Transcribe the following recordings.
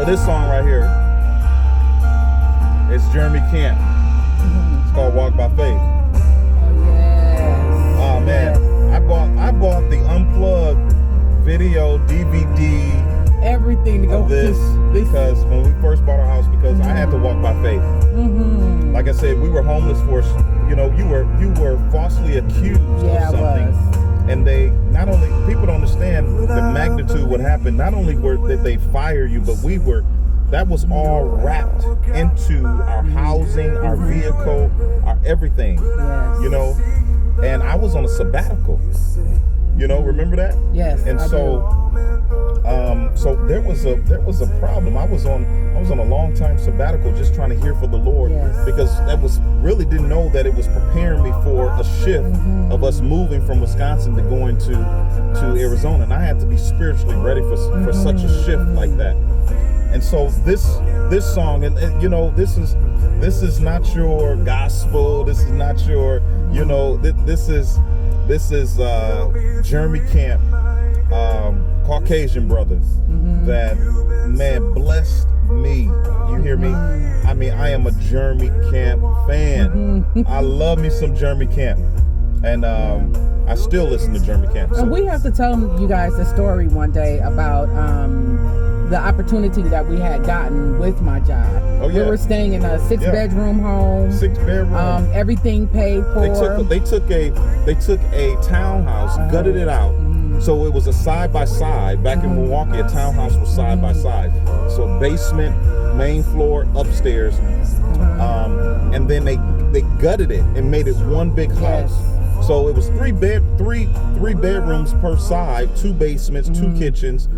this song right here, it's Jeremy Camp. It's called Walk by Faith. Oh, yes. Oh man, I bought the Unplugged video DVD Everything to go of this because when we first bought our house, because I had to walk by faith. Like I said, we were homeless for, you were falsely accused of something. And they not only, people don't understand the magnitude of what happened. Not only did they fire you, but that was all wrapped into our housing, our vehicle, our everything. Yes. And I was on a sabbatical. Remember that? Yes. And so there was a problem. I was on a long time sabbatical, just trying to hear for the Lord, because that didn't know that it was preparing me for a shift of us moving from Wisconsin to going to Arizona, and I had to be spiritually ready for such a shift like that. And so this song, and this is not your gospel. This is not your, this is Jeremy Camp, Caucasian brother, that, man, blessed me. You hear me? I mean, I am a Jeremy Camp fan. I love me some Jeremy Camp. And I still listen to Jeremy Camp. So. And we have to tell you guys the story one day about the opportunity that we had gotten with my job. Oh, yeah. We were staying in a 6-bedroom home. 6-bedroom. Everything paid for. They took a townhouse, gutted it out. So it was a side-by-side. Back in Milwaukee, a townhouse was side-by-side. So basement, main floor, upstairs. And then they gutted it and made it one big house. So it was three bedrooms per side, 2 basements, 2 kitchens,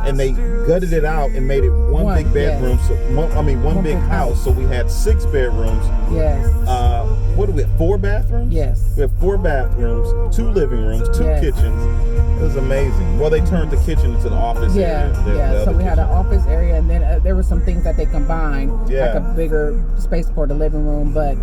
and they gutted it out and made it one big bedroom. So one big house. So we had 6 bedrooms. Yes. What do we have? 4 bathrooms? Yes. We have 4 bathrooms, 2 living rooms, 2 kitchens. It was amazing. Well, they turned the kitchen into the office area. So we had an office area, and then there were some things that they combined, like a bigger space for the living room. But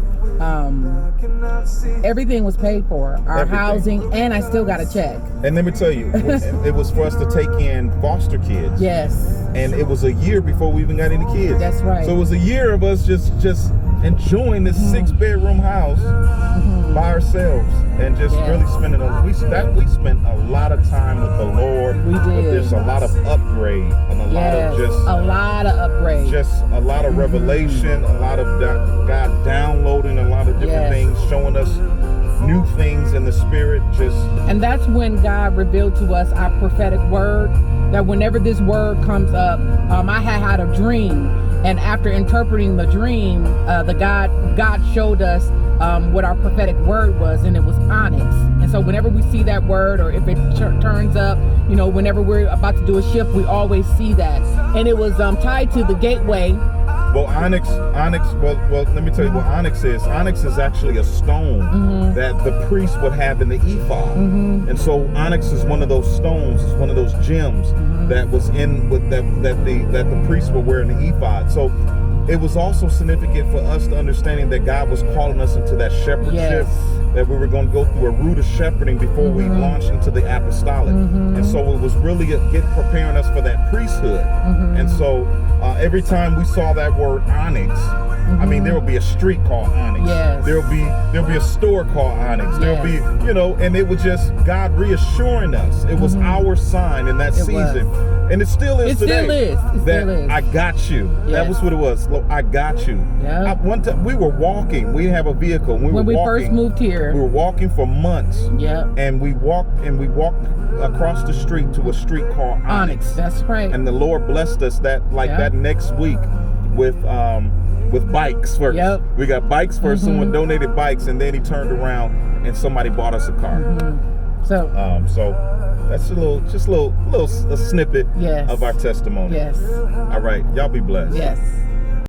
everything was paid for. Our housing, and I still got a check. And let me tell you, it was for us to take in foster kids. Yes. And it was a year before we even got any kids. That's right. So it was a year of us just enjoying this 6-bedroom house by ourselves, and just really spending we spent a lot of time with the Lord. We did. But there's a lot of upgrade and a lot of upgrade. Just a lot of revelation, a lot of God downloading a lot of different things, showing us new things in the spirit. And that's when God revealed to us our prophetic word, that whenever this word comes up, I had a dream, and after interpreting the dream, God showed us what our prophetic word was, and it was onyx. And so whenever we see that word, or if it turns up, whenever we're about to do a shift, we always see that. And it was tied to the gateway. Well, onyx. Well, let me tell you what onyx is. Onyx is actually a stone that the priest would have in the ephod, and so onyx is one of those stones. It's one of those gems that was in with that the priest would wear in the ephod. So it was also significant for us to understanding that God was calling us into that shepherdship. That we were going to go through a route of shepherding before we launched into the apostolic. And so it was really preparing us for that priesthood. And so every time we saw that word onyx, I mean, there will be a street called Onyx. There'll be a store called Onyx. There'll be, and it was just God reassuring us. It was our sign in that season. And it still is today. It still is. I got you. That was what it was. I got you. One time we were walking. We didn't have a vehicle. When we first moved here, we were walking for months. And we walked across the street to a street called Onyx. That's right. And the Lord blessed us that next week with bikes first. We got bikes first. Someone donated bikes, and then he turned around and somebody bought us a car. So that's a little snippet of our testimony. All right, y'all be blessed.